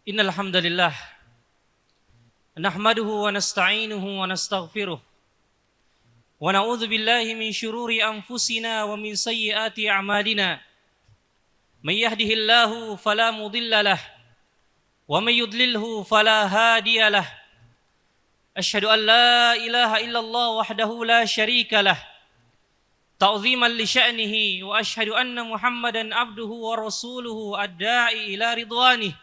Innal hamdalillah nahmaduhu wa nasta'inuhu wa nastaghfiruh wa na'udzu billahi min shururi anfusina wa min sayyiati a'malina. May yahdihillahu fala mudilla lah wa may yudlilhu fala hadiya lah. Asyhadu an la ilaha illallah wahdahu la syarika lah ta'ziman li sya'nihi wa asyhadu anna Muhammadan abduhu wa rasuluhu ad-da'i ila ridwanih.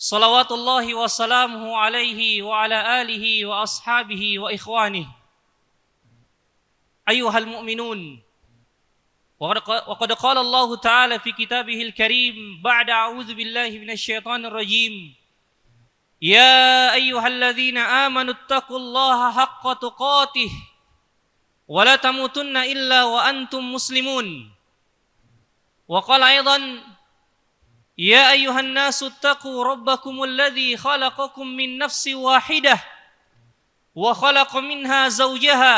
Salawatullahi wa salamuhu alaihi wa ala alihi wa ashabihi wa ikhwanih. Ayuhal mu'minun, wa qad qala Allah Ta'ala fi kitabihil karim ba'da a'udzu billahi minasy syaithanir rajim. Ya ayyuhalladzina amanu taqullaha haqqa tuqatih wa la tamutunna illa wa antum muslimun. Wa qala aidan يا أيها الناس اتقوا ربكم الذي خلقكم من نفس واحدة وخلق منها زوجها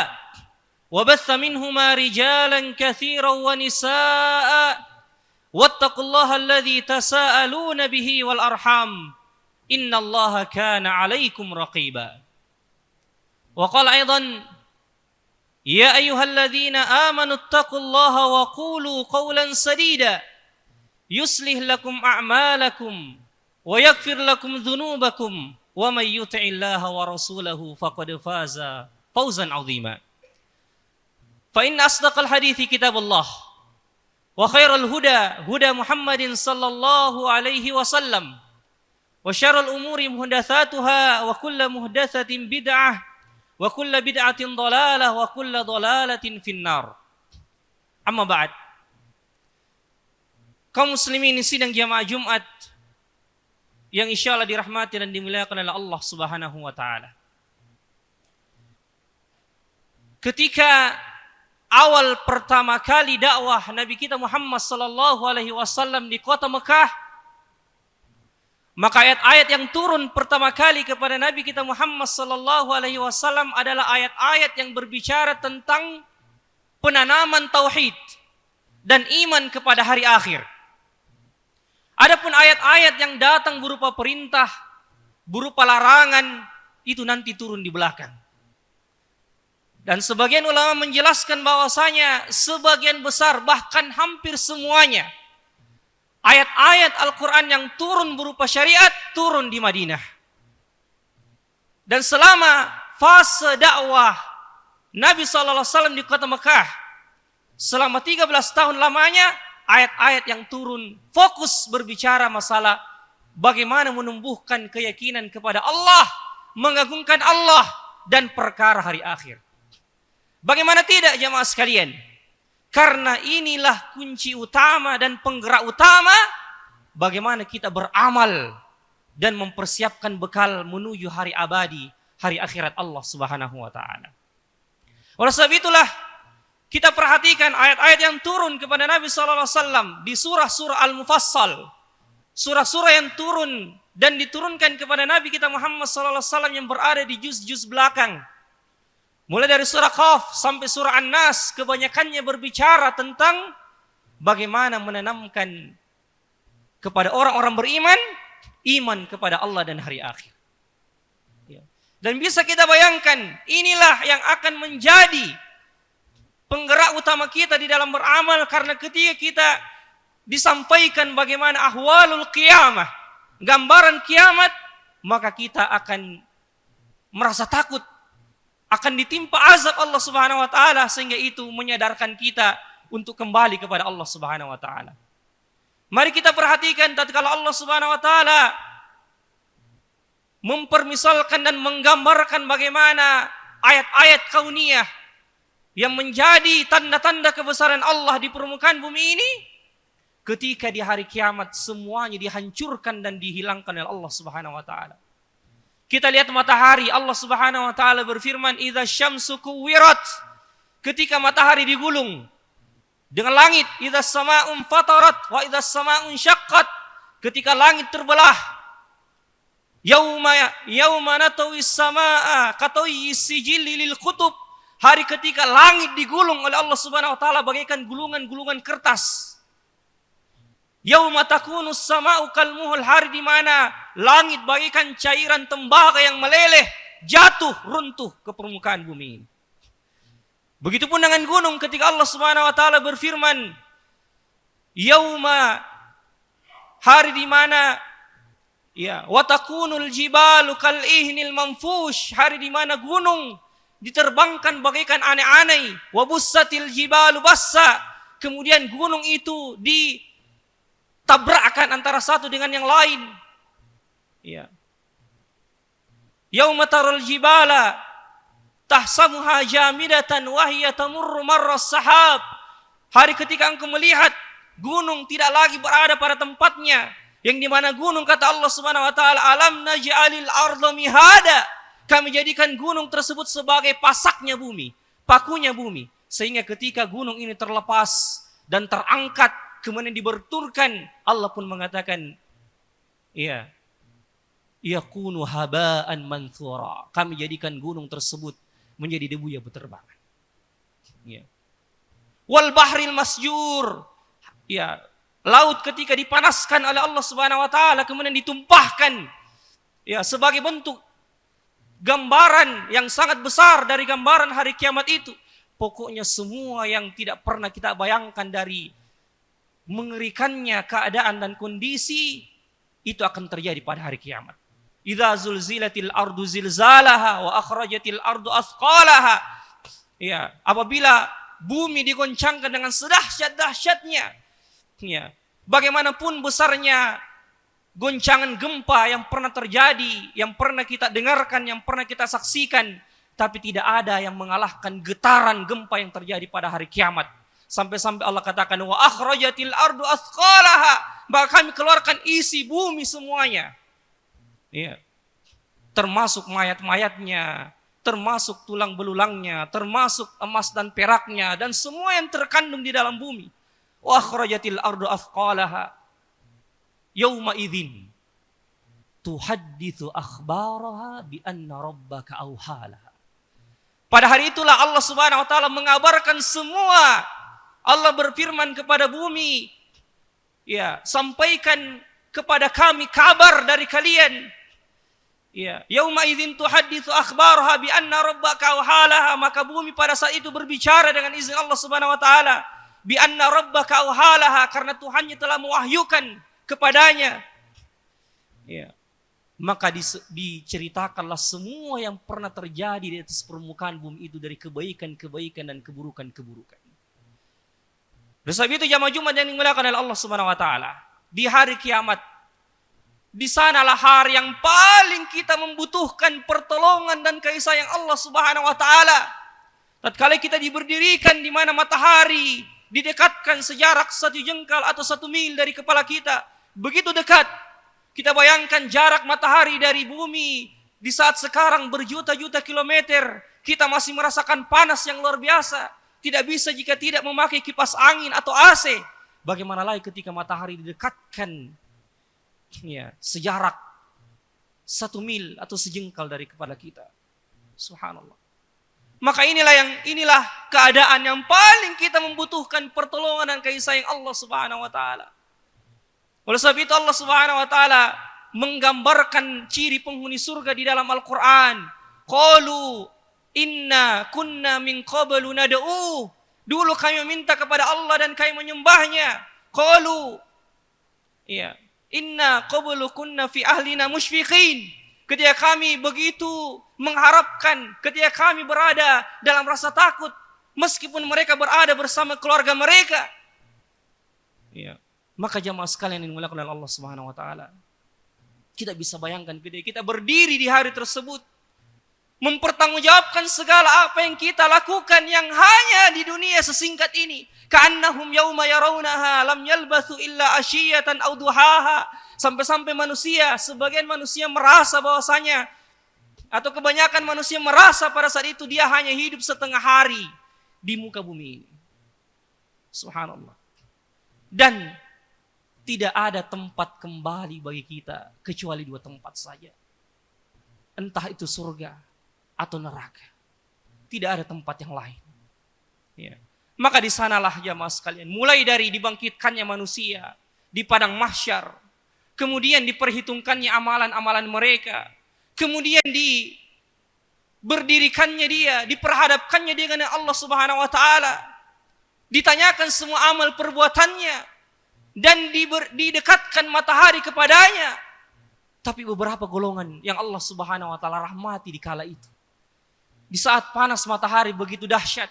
وبث منهما رجالا كثيرا ونساء واتقوا الله الذي تساءلون به والأرحام إن الله كان عليكم رقيبا. وقال أيضا يا أيها الذين آمنوا اتقوا الله وقولوا قولا سديدا yuslih lakum a'malakum wa yaghfir lakum dhunubakum wa may yuti'illaha wa rasulahu faqad faza fawzan 'azima. Fa inna asdaqal hadithi kitabullah wa khairal huda huda Muhammadin sallallahu alaihi wasallam wa syarrul umuri muhdatsatuha wa kullu muhdatsatin bid'ah wa kullu bid'atin dhalalah wa kullu dhalalatin finnar. Amma ba'd. Kaum muslimin sidang jamaah Jumat yang insyaallah dirahmati dan dimuliakan oleh Allah Subhanahu wa taala. Ketika awal pertama kali dakwah Nabi kita Muhammad sallallahu alaihi wasallam di kota Mekah, maka ayat-ayat yang turun pertama kali kepada Nabi kita Muhammad sallallahu alaihi wasallam adalah ayat-ayat yang berbicara tentang penanaman tauhid dan iman kepada hari akhir. Adapun ayat-ayat yang datang berupa perintah, berupa larangan, itu nanti turun di belakang. Dan sebagian ulama menjelaskan bahwasanya sebagian besar, bahkan hampir semuanya, ayat-ayat Al-Quran yang turun berupa syariat, turun di Madinah. Dan selama fase dakwah Nabi SAW di kota Mekah, selama 13 tahun lamanya, ayat-ayat yang turun fokus berbicara masalah bagaimana menumbuhkan keyakinan kepada Allah, mengagungkan Allah dan perkara hari akhir. Bagaimana tidak jamaah sekalian? Karena inilah kunci utama dan penggerak utama bagaimana kita beramal dan mempersiapkan bekal menuju hari abadi, hari akhirat Allah Subhanahu wa taala. Oleh sebab itulah kita perhatikan ayat-ayat yang turun kepada Nabi SAW di surah-surah Al-Mufassal. Surah-surah yang turun dan diturunkan kepada Nabi kita Muhammad SAW yang berada di juz-juz belakang. Mulai dari surah Qaf sampai surah An-Nas, kebanyakannya berbicara tentang bagaimana menanamkan kepada orang-orang beriman, iman kepada Allah dan hari akhir. Dan bisa kita bayangkan, inilah yang akan menjadi penggerak utama kita di dalam beramal, karena ketika kita disampaikan bagaimana ahwalul qiyamah, gambaran kiamat, maka kita akan merasa takut akan ditimpa azab Allah Subhanahu wa taala, sehingga itu menyadarkan kita untuk kembali kepada Allah Subhanahu wa taala. Mari kita perhatikan tatkala Allah Subhanahu wa taala mempermisalkan dan menggambarkan bagaimana ayat-ayat kauniyah yang menjadi tanda-tanda kebesaran Allah di permukaan bumi ini, ketika di hari kiamat semuanya dihancurkan dan dihilangkan oleh Allah Subhanahu wa taala. Kita lihat matahari, Allah Subhanahu wa taala berfirman, "Idza syamsu kuwirat." Ketika matahari digulung dengan langit, "Idza samaa'un fatarat wa idza samaa'un syaqqat." Ketika langit terbelah, yauma natawis samaa'a katawis sijilli lil kutub. Hari ketika langit digulung oleh Allah Subhanahu wa taala bagaikan gulungan-gulungan kertas. Yauma takunus sama'u kalmuhul, hari di mana langit bagaikan cairan tembaga yang meleleh, jatuh runtuh ke permukaan bumi ini. Begitupun dengan gunung ketika Allah Subhanahu wa taala berfirman, yauma, hari di mana wa takunul jibalu kal ihnil manfush, hari di mana gunung diterbangkan bagaikan aneh-aneh, wa bussatil jibalu bassa, kemudian gunung itu tabrakkan antara satu dengan yang lain. Ya. Yauma taral jibala tahsabuha jamidatan wa hiya tamurru marras sahab. Hari ketika engkau melihat gunung tidak lagi berada pada tempatnya, yang di mana gunung, kata Allah Subhanahu wa taala, alam naj'alil arda mihada, kami jadikan gunung tersebut sebagai pasaknya bumi, pakunya bumi, sehingga ketika gunung ini terlepas dan terangkat kemudian dibenturkan, Allah pun mengatakan, ya, yakunu haba'an manthura, kami jadikan gunung tersebut menjadi debu yang berterbangan. Ya. Wal bahril masjur, ya, laut ketika dipanaskan oleh Allah Subhanahu wa taala kemudian ditumpahkan, ya, sebagai bentuk gambaran yang sangat besar dari gambaran hari kiamat itu. Pokoknya semua yang tidak pernah kita bayangkan dari mengerikannya keadaan dan kondisi itu akan terjadi pada hari kiamat. Idza zulzilatil ardu zilzalaha wa akhrajatil ardu athqalaha. Ya, apabila bumi digoncangkan dengan sedahsyat-dahsyatnya, ya, bagaimanapun besarnya goncangan gempa yang pernah terjadi, yang pernah kita dengarkan, yang pernah kita saksikan, tapi tidak ada yang mengalahkan getaran gempa yang terjadi pada hari kiamat. Sampai-sampai Allah katakan, wa akhrajatil ardu athqalaha, maka kami keluarkan isi bumi semuanya. Ya. Termasuk mayat-mayatnya, termasuk tulang belulangnya, termasuk emas dan peraknya, dan semua yang terkandung di dalam bumi. Wa akhrajatil ardu athqalaha yauma idzin tuhadditsu akhbaraha bi anna rabbaka awhalaha. Pada hari itulah Allah Subhanahu wa taala mengabarkan semua. Allah berfirman kepada bumi, ya, sampaikan kepada kami kabar dari kalian. Ya, yauma idzin tuhadditsu akhbaraha bi anna rabbaka awhalaha, maka bumi pada saat itu berbicara dengan izin Allah Subhanahu wa taala, bi anna rabbaka awhalaha, karena Tuhannya telah mewahyukan kepadanya. Ya. Maka diceritakanlah semua yang pernah terjadi di atas permukaan bumi itu dari kebaikan-kebaikan dan keburukan-keburukan. Oleh sebab itu jamaah Jumat yang dimuliakan oleh Allah Subhanahu wa taala, di hari kiamat, di sanalah hari yang paling kita membutuhkan pertolongan dan kasih sayang Allah Subhanahu wa taala. Tatkala kita diberdirikan di mana matahari didekatkan sejarak 1 jengkal atau 1 mil dari kepala kita, begitu dekat. Kita bayangkan jarak matahari dari bumi di saat sekarang berjuta-juta kilometer, kita masih merasakan panas yang luar biasa. Tidak bisa jika tidak memakai kipas angin atau AC. Bagaimana lagi ketika matahari didekatkan, ya, sejarak 1 mil atau sejengkal dari kepala kita. Subhanallah. Maka inilah keadaan yang paling kita membutuhkan pertolongan dan kasih sayang Allah Subhanahu wa taala. Oleh sebab itu Allah Subhanahu wa taala menggambarkan ciri penghuni surga di dalam Al-Qur'an. Qalu inna kunna min qablu nad'u. Dulu kami meminta kepada Allah dan kami menyembahnya. Qalu, ya, inna qablu kunna fi ahlina musyfiqin. Ketika kami begitu mengharapkan, ketika kami berada dalam rasa takut, meskipun mereka berada bersama keluarga mereka. Ya. Maka jamaah sekalian yang dimuliakan oleh Allah Subhanahu wa taala, kita bisa bayangkan ketika kita berdiri di hari tersebut, mempertanggungjawabkan segala apa yang kita lakukan yang hanya di dunia sesingkat ini. Ka'annahum yauma yarawnaha lam yalbathu illa ashiyatan aw duhaha. Sampai-sampai sebagian manusia merasa bahwasanya, atau kebanyakan manusia merasa pada saat itu dia hanya hidup setengah hari di muka bumi ini. Subhanallah. Dan tidak ada tempat kembali bagi kita kecuali 2 tempat saja. Entah itu surga atau neraka. Tidak ada tempat yang lain. Ya. Maka di sanalah jamaah sekalian, mulai dari dibangkitkannya manusia, di padang mahsyar. Kemudian diperhitungkannya amalan-amalan mereka. Kemudian berdirikannya dia, diperhadapkannya dia dengan Allah Subhanahu wa taala. Ditanyakan semua amal perbuatannya dan didekatkan matahari kepadanya. Tapi beberapa golongan yang Allah Subhanahu wa taala rahmati di kala itu. Di saat panas matahari begitu dahsyat,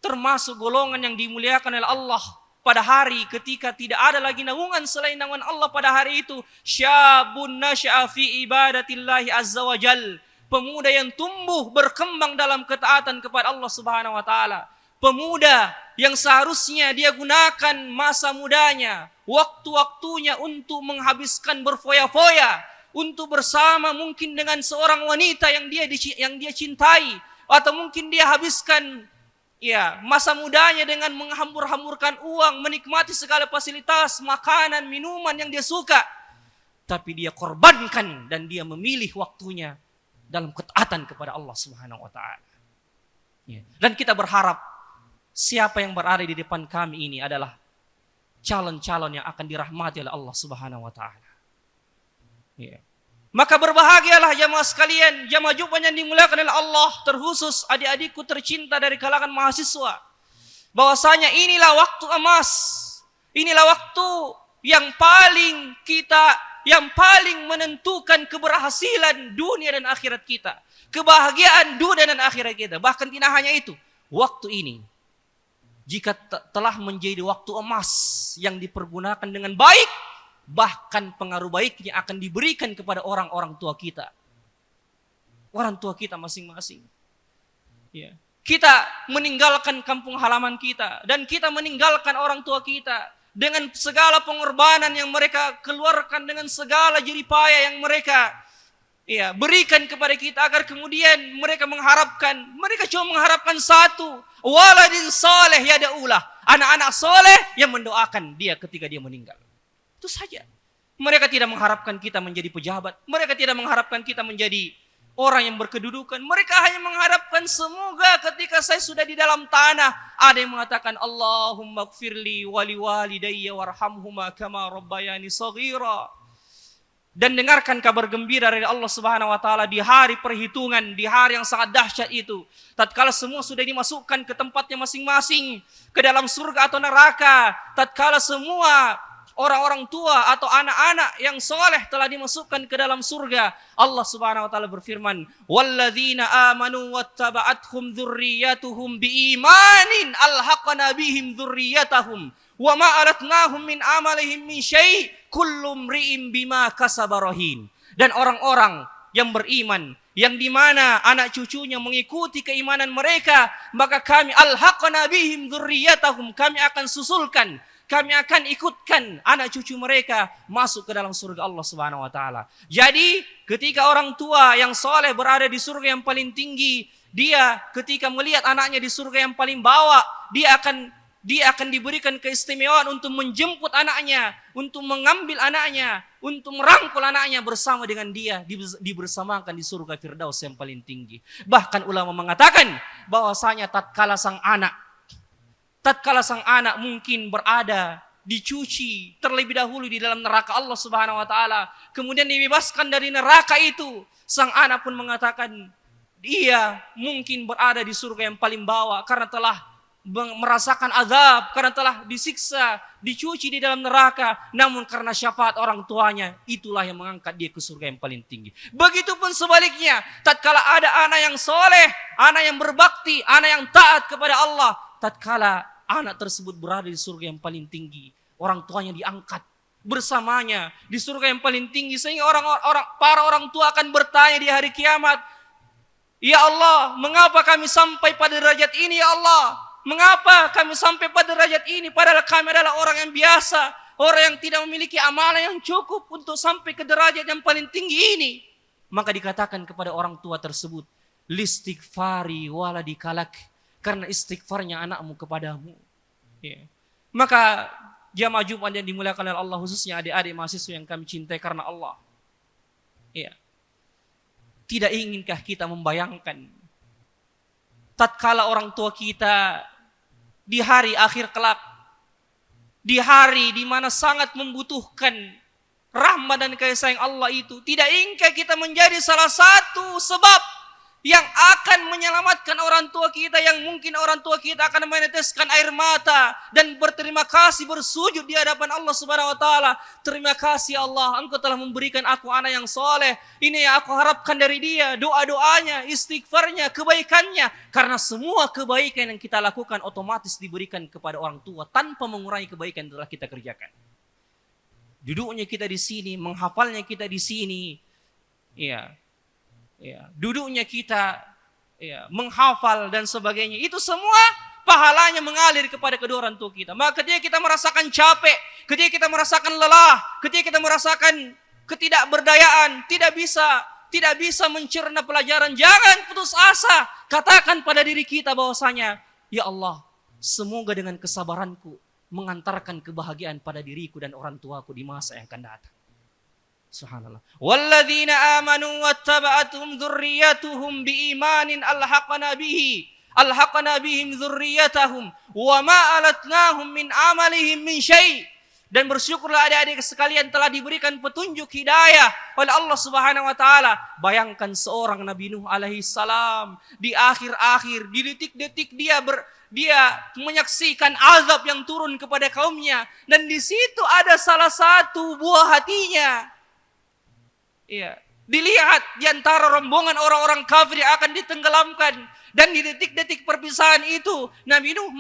termasuk golongan yang dimuliakan oleh Allah pada hari ketika tidak ada lagi naungan selain naungan Allah pada hari itu. Syabun nasya'a fi ibadatillahi azza wa jal. Pemuda yang tumbuh berkembang dalam ketaatan kepada Allah Subhanahu wa taala. Pemuda yang seharusnya dia gunakan masa mudanya, waktu-waktunya untuk menghabiskan berfoya-foya, untuk bersama mungkin dengan seorang wanita yang dia cintai, atau mungkin dia habiskan masa mudanya dengan menghambur-hamburkan uang, menikmati segala fasilitas, makanan, minuman yang dia suka. Tapi dia korbankan dan dia memilih waktunya dalam ketaatan kepada Allah Subhanahu wa taala. Dan kita berharap siapa yang berada di depan kami ini adalah calon-calon yang akan dirahmati oleh Allah Subhanahu wa taala. Maka berbahagialah jamaah sekalian, jamaah Jumat yang dimuliakan oleh Allah, terkhusus adik-adikku tercinta dari kalangan mahasiswa. Bahwasanya inilah waktu emas. Inilah waktu yang paling menentukan keberhasilan dunia dan akhirat kita. Kebahagiaan dunia dan akhirat kita. Bahkan tidak hanya itu. Waktu ini, jika telah menjadi waktu emas yang dipergunakan dengan baik, bahkan pengaruh baiknya akan diberikan kepada orang-orang tua kita. Orang tua kita masing-masing. Kita meninggalkan kampung halaman kita. Dan kita meninggalkan orang tua kita. Dengan segala pengorbanan yang mereka keluarkan, dengan segala jeripaya yang mereka berikan kepada kita, agar kemudian mereka cuma mengharapkan satu, waladin saleh yada'ulah, anak-anak soleh yang mendoakan dia ketika dia meninggal. Itu saja. Mereka tidak mengharapkan kita menjadi pejabat, mereka tidak mengharapkan kita menjadi orang yang berkedudukan. Mereka hanya mengharapkan semoga ketika saya sudah di dalam tanah, ada yang mengatakan Allahumma gfirli wali walidayya warhamhuma kama rabbayani shaghira. Dan dengarkan kabar gembira dari Allah Subhanahu wa taala di hari perhitungan, di hari yang sangat dahsyat itu. Tatkala semua sudah dimasukkan ke tempatnya masing-masing, ke dalam surga atau neraka, tatkala semua orang-orang tua atau anak-anak yang soleh telah dimasukkan ke dalam surga, Allah Subhanahu wa taala berfirman, "Walladzina amanu wattaba'athum dzurriyyatuhum biimanin alhaqna bihim dzurriyyatahum wa ma alatnahum min amalihim min syai' kullu imri'in bima kasaba rahin." Dan orang-orang yang beriman, yang di mana anak cucunya mengikuti keimanan mereka, maka kami alhaqna bihim dzurriyyatahum, kami akan susulkan, kami akan ikutkan anak cucu mereka masuk ke dalam surga Allah Subhanahu wa taala. Jadi, ketika orang tua yang soleh berada di surga yang paling tinggi, dia ketika melihat anaknya di surga yang paling bawah, dia akan diberikan keistimewaan untuk menjemput anaknya, untuk mengambil anaknya, untuk merangkul anaknya bersama dengan dia, dibersamakan di surga Firdaus yang paling tinggi. Bahkan ulama mengatakan bahwasanya tatkala sang anak mungkin berada dicuci terlebih dahulu di dalam neraka Allah Subhanahu wa taala, kemudian dibebaskan dari neraka itu, sang anak pun mengatakan dia mungkin berada di surga yang paling bawah karena telah merasakan azab, karena telah disiksa, dicuci di dalam neraka, namun karena syafaat orang tuanya, itulah yang mengangkat dia ke surga yang paling tinggi. Begitupun sebaliknya, tatkala ada anak yang soleh, anak yang berbakti, anak yang taat kepada Allah, tatkala anak tersebut berada di surga yang paling tinggi, orang tuanya diangkat bersamanya di surga yang paling tinggi, sehingga para orang tua akan bertanya di hari kiamat, "Ya Allah, mengapa kami sampai pada derajat ini ya Allah? Mengapa kami sampai pada derajat ini padahal kami adalah orang yang biasa, orang yang tidak memiliki amalan yang cukup untuk sampai ke derajat yang paling tinggi ini?" Maka dikatakan kepada orang tua tersebut, "Listighfari waladikalak," karena istighfarnya anakmu kepadamu. Maka jamaah Jumat yang dimuliakan oleh Allah, khususnya adik-adik mahasiswa yang kami cintai karena Allah. Tidak inginkah kita membayangkan tatkala orang tua kita di hari akhir kelak di hari di mana sangat membutuhkan rahmat dan kasih sayang Allah itu, tidak ingkar kita menjadi salah satu sebab yang akan menyelamatkan orang tua kita, yang mungkin orang tua kita akan meneteskan air mata dan berterima kasih, bersujud di hadapan Allah Subhanahu wa taala. Terima kasih Allah, Engkau telah memberikan aku anak yang soleh. Ini yang aku harapkan dari dia, doa-doanya, istighfarnya, kebaikannya. Karena semua kebaikan yang kita lakukan otomatis diberikan kepada orang tua tanpa mengurangi kebaikan yang telah kita kerjakan. Duduknya kita di sini, menghafalnya kita di sini, duduknya kita, menghafal dan sebagainya, itu semua pahalanya mengalir kepada kedua orang tua kita. Maka ketika kita merasakan capek, ketika kita merasakan lelah, ketika kita merasakan ketidakberdayaan, tidak bisa mencerna pelajaran, jangan putus asa. Katakan pada diri kita bahwasanya, ya Allah, semoga dengan kesabaranku mengantarkan kebahagiaan pada diriku dan orang tuaku di masa yang akan datang. Subhanallah. Walladzina amanu wattaba'atuhum dzurriyyatuhum biimanin alhaqna bihim dzurriyyatahum wa ma alatnahum min amalihim min syai'. Dan bersyukurlah adik-adik sekalian telah diberikan petunjuk hidayah oleh Allah Subhanahu wa taala. Bayangkan seorang Nabi Nuh alaihi salam di akhir-akhir, di detik-detik dia menyaksikan azab yang turun kepada kaumnya, dan di situ ada salah satu buah hatinya. Dilihat di antara rombongan orang-orang kafir yang akan ditenggelamkan, dan di detik-detik perpisahan itu Nabi Nuh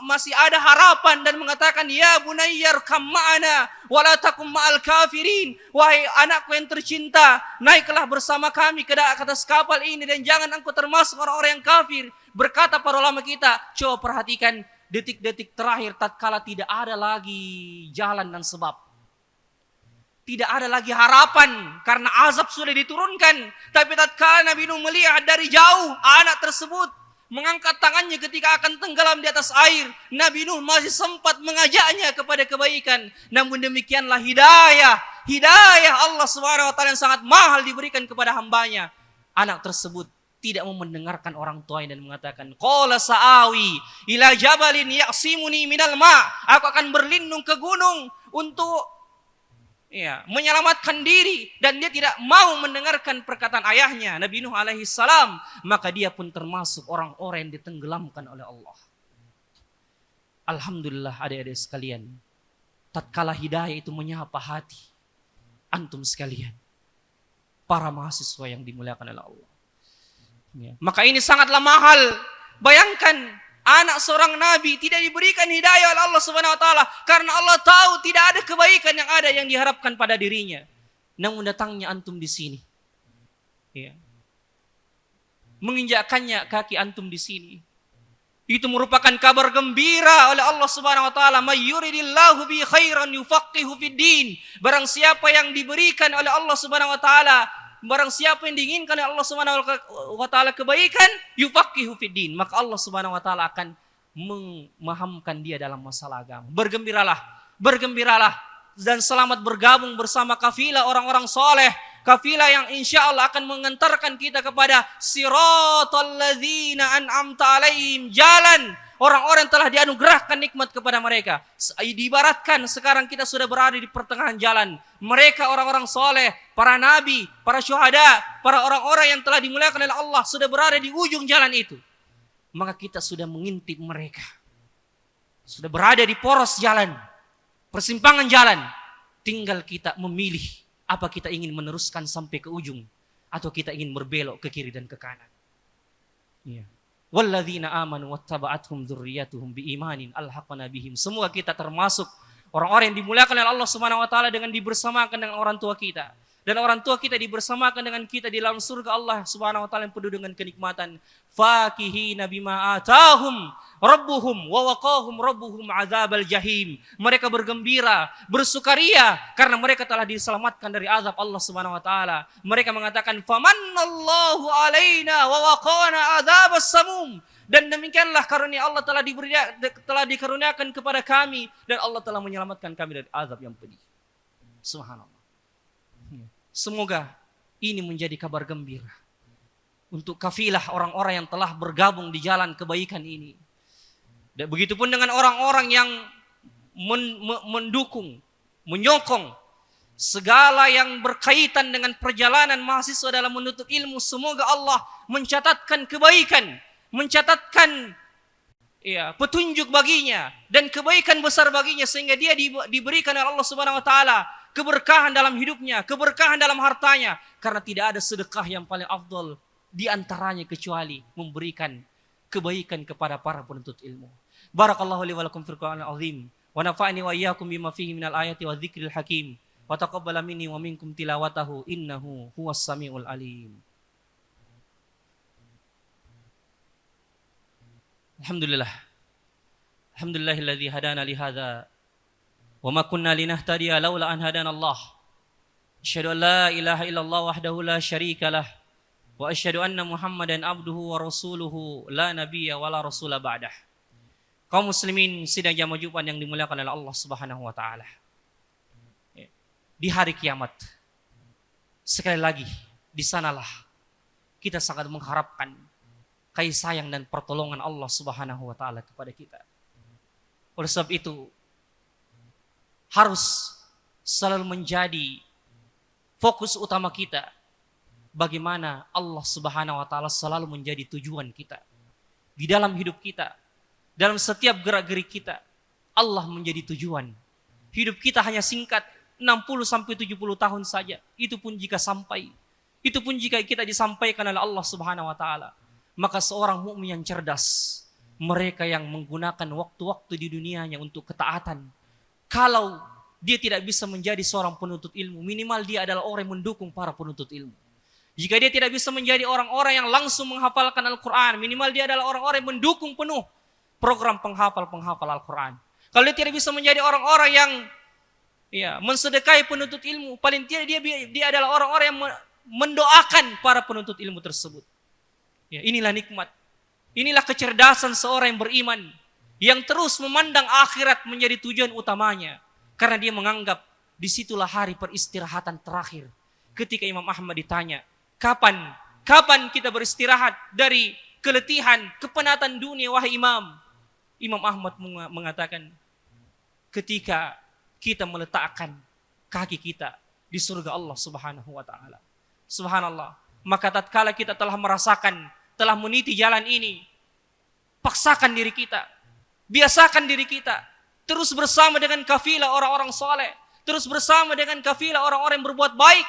masih ada harapan dan mengatakan, ya bunayyar kam ma'ana wala takum ma'al kafirin. Wahai anakku yang tercinta, naiklah bersama kami ke atas kapal ini dan jangan engkau termasuk orang-orang yang kafir. Berkata para ulama kita, coba perhatikan detik-detik terakhir tatkala tidak ada lagi jalan dan sebab. Tidak ada lagi harapan karena azab sudah diturunkan. Tapi tatkala Nabi Nuh melihat dari jauh anak tersebut mengangkat tangannya ketika akan tenggelam di atas air, Nabi Nuh masih sempat mengajaknya kepada kebaikan. Namun demikianlah hidayah Allah Subhanahu wa taala yang sangat mahal diberikan kepada hambanya. Anak tersebut tidak mau mendengarkan orang tuanya dan mengatakan, qala sa'awi ila jabalin ya'simuni minal ma'. Aku akan berlindung ke gunung untuk menyelamatkan diri, dan dia tidak mau mendengarkan perkataan ayahnya Nabi Nuh alaihi salam. Maka dia pun termasuk orang-orang yang ditenggelamkan oleh Allah. Alhamdulillah adik-adik sekalian, tatkala hidayah itu menyapa hati antum sekalian, para mahasiswa yang dimuliakan oleh Allah, maka ini sangatlah mahal. Bayangkan anak seorang nabi tidak diberikan hidayah oleh Allah Subhanahu wa taala karena Allah tahu tidak ada kebaikan yang ada yang diharapkan pada dirinya. Namun datangnya antum di sini, menginjakkannya kaki antum di sini, itu merupakan kabar gembira oleh Allah Subhanahu wa taala. May yuridillahu bi khairan yufaqihu fid din. Barang siapa yang diberikan oleh Allah Subhanahu wa taala, barang siapa yang diinginkan oleh Allah Subhanahu wa taala kebaikan, yufaqihu fid din, maka Allah Subhanahu wa taala akan memahamkan dia dalam masalah agama. Bergembiralah dan selamat bergabung bersama kafilah orang-orang soleh, kafilah yang insya Allah akan mengantarkan kita kepada siratal ladzina an'amta alaihim, jalan orang-orang yang telah dianugerahkan nikmat kepada mereka. Diibaratkan sekarang kita sudah berada di pertengahan jalan. Mereka orang-orang soleh, para nabi, para syuhada, para orang-orang yang telah dimuliakan oleh Allah sudah berada di ujung jalan itu. Maka kita sudah mengintip mereka, sudah berada di poros jalan, persimpangan jalan. Tinggal kita memilih apa kita ingin meneruskan sampai ke ujung, atau kita ingin berbelok ke kiri dan ke kanan. Walladzina amanu wattaba'atuhum dzurriyyatuhum biimanin alhaqna bihim. Semoga kita termasuk orang-orang yang dimuliakan oleh Allah Subhanahu wa taala dengan dibersamakan dengan orang tua kita, dan orang tua kita dibersamakan dengan kita di dalam surga Allah Subhanahu wa taala yang penuh dengan kenikmatan. Fakihina bima atahum rabbuhum wa waqahum rabbuhum adzabal jahim. Mereka bergembira, bersukaria karena mereka telah diselamatkan dari azab Allah Subhanahu wa taala. Mereka mengatakan famannallahu alaina wa waqana adzabas samum. Dan demikianlah karunia Allah telah dikaruniakan kepada kami, dan Allah telah menyelamatkan kami dari azab yang pedih. Subhanallah. Semoga ini menjadi kabar gembira untuk kafilah orang-orang yang telah bergabung di jalan kebaikan ini. Dan begitupun dengan orang-orang yang mendukung, menyokong segala yang berkaitan dengan perjalanan mahasiswa dalam menuntut ilmu. Semoga Allah mencatatkan kebaikan, mencatatkan petunjuk baginya dan kebaikan besar baginya, sehingga dia diberikan oleh Allah Subhanahu wa taala keberkahan dalam hidupnya, keberkahan dalam hartanya, karena tidak ada sedekah yang paling afdal di antaranya kecuali memberikan kebaikan kepada para penuntut ilmu. Barakallahu li wa lakum fil Qur'anil azim wa nafa'ani wa iyyakum bima fihi minal ayati wa dzikril hakim. Wa taqabbala minni wa minkum tilawatahu innahu huwas samiul alim. Alhamdulillah. Alhamdulillahilladzi hadana li hadza wa ma kunna linahtadiya laula an hadana Allah. Asyhadu an la ilaha illallah wahdahu la syarika lah wa asyhadu anna Muhammadan abduhu wa rasuluhu la nabiyya wa la rasula ba'dah. Kaum muslimin sidang jamaah Jumat yang dimuliakan oleh Allah Subhanahu wa taala. Di hari kiamat, sekali lagi, di sanalah kita sangat mengharapkan kasih sayang dan pertolongan Allah Subhanahu wa taala kepada kita. Oleh sebab itu, harus selalu menjadi fokus utama kita bagaimana Allah Subhanahu wa taala selalu menjadi tujuan kita di dalam hidup kita, dalam setiap gerak-gerik kita. Allah menjadi tujuan. Hidup kita hanya singkat, 60 sampai 70 tahun saja. Itu pun jika sampai. Itu pun jika kita disampaikan oleh Allah Subhanahu wa taala. Maka seorang mukmin yang cerdas, mereka yang menggunakan waktu-waktu di dunianya untuk ketaatan, kalau dia tidak bisa menjadi seorang penuntut ilmu, minimal dia adalah orang yang mendukung para penuntut ilmu. Jika dia tidak bisa menjadi orang-orang yang langsung menghafalkan Al-Quran, minimal dia adalah orang-orang yang mendukung penuh program penghafal Al-Quran. Kalau dia tidak bisa menjadi orang-orang yang mensedekahi penuntut ilmu, paling tidak dia adalah orang-orang yang mendoakan para penuntut ilmu tersebut. Inilah nikmat, inilah kecerdasan seorang yang beriman, yang terus memandang akhirat menjadi tujuan utamanya, karena dia menganggap disitulah hari peristirahatan terakhir. Ketika Imam Ahmad ditanya, kapan kita beristirahat dari keletihan, kepenatan dunia, wahai Imam? Imam Ahmad mengatakan, ketika kita meletakkan kaki kita di surga Allah Subhanahu wa taala. Subhanallah. Maka tatkala kita telah merasakan, telah meniti jalan ini, paksakan diri kita, biasakan diri kita terus bersama dengan kafilah orang-orang saleh, terus bersama dengan kafilah orang-orang yang berbuat baik,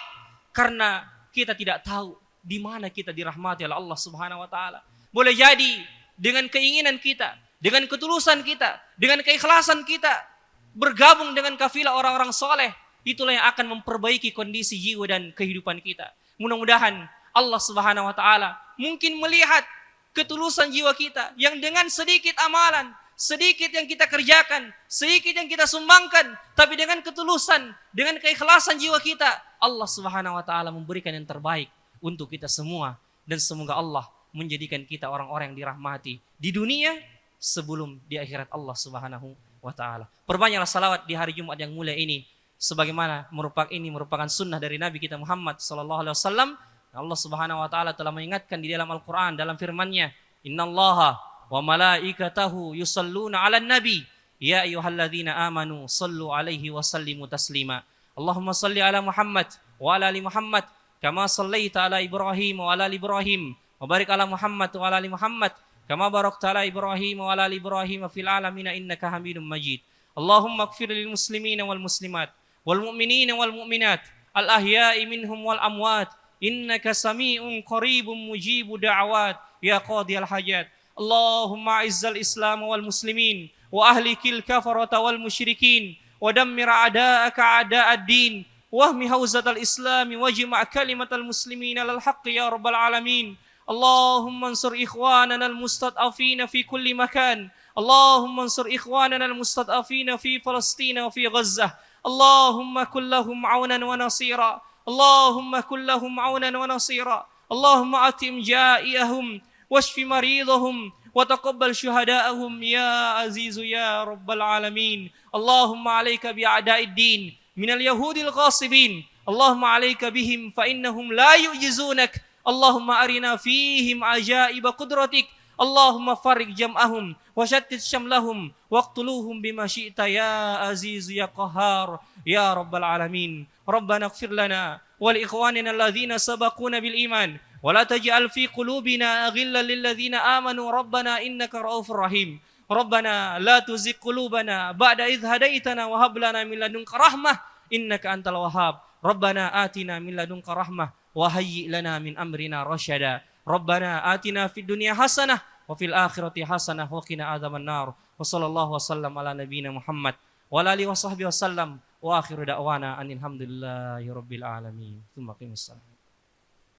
karena kita tidak tahu di mana kita dirahmati oleh Allah Subhanahu wa taala. Boleh jadi dengan keinginan kita, dengan ketulusan kita, dengan keikhlasan kita bergabung dengan kafilah orang-orang soleh, itulah yang akan memperbaiki kondisi jiwa dan kehidupan kita. Mudah-mudahan Allah Subhanahu wa taala mungkin melihat ketulusan jiwa kita yang dengan sedikit amalan, sedikit yang kita kerjakan, sedikit yang kita sumbangkan, tapi dengan ketulusan, dengan keikhlasan jiwa kita, Allah Subhanahu wa taala memberikan yang terbaik untuk kita semua, dan semoga Allah menjadikan kita orang-orang yang dirahmati di dunia sebelum di akhirat Allah Subhanahu wa ta'ala. Perbanyaklah salawat di hari Jumat yang mulia ini, sebagaimana merupakan sunnah dari Nabi kita Muhammad sallallahu alaihi wasallam. Allah Subhanahu wa taala telah mengingatkan di dalam Al-Qur'an, dalam firman-Nya, innallaha wa malaikatahu yusalluna 'alan nabi ya ayyuhalladzina amanu sallu 'alaihi wa sallimu taslima. Allahumma salli ala Muhammad wa ala ali Muhammad kama sallaita ala Ibrahim wa ala ali Ibrahim wa barik ala Muhammad wa ala ali Muhammad kama barakta ala Ibrahim wa ala ali Ibrahim fil alamin innaka Hamidum Majid. Allahumma ighfir lil muslimina wal muslimat wal mu'minina wal mu'minat al ahya'i minhum wal amwat innaka sami'un qaribun mujibu da'awat ya qadiyal hajat. Allahumma izzal Islam wal muslimin wa ahlikil kafarata wal musyrikin wa dammir a'da'aka a'da'ad din wahmi hauzatal islami wajma' kalimatal muslimina lal haqqi ya rabbal alamin. Allahumma ansur ikhwanana al-mustad'afina fi kulli makan. Allahumma ansur ikhwanana al-mustad'afina fi Palestina wa fi Gazzah. Allahumma kullahum aunan wa nasira. Allahumma kullahum aunan wa nasira. Allahumma atim ja'iyahum washfi maridahum wa taqabbal syuhada'ahum ya azizu ya rabbal alamin. Allahumma alayka bi'a'da'id din minal yahudil ghasibin. Allahumma alayka bihim fa innahum la yu'jizunak. Allahumma arina fihim ajaiba qudratik. Allahumma farik jam'ahum وشتت شملهم واقتلوهم بما شئت يا عزيز يا قهار يا رب العالمين. ربنا اغفر لنا ولإخواننا الذين سبقونا بالإيمان ولا تجعل في قلوبنا غلا للذين آمنوا ربنا إنك رؤوف رحيم. ربنا لا تزغ قلوبنا بعد إذ هديتنا وهب لنا من لدنك رحمة إنك أنت الوهاب. ربنا آتنا من لدنك رحمة وهيئ لنا من أمرنا رشدا. ربنا آتنا في الدنيا حسنة وفي الآخرة حسنة وقنا عذاب النار. وصلى الله وسلم على نبينا محمد وعلى آله وصحبه وسلم وآخر دعوانا أن الحمد لله رب العالمين. ثم قم الصلاة.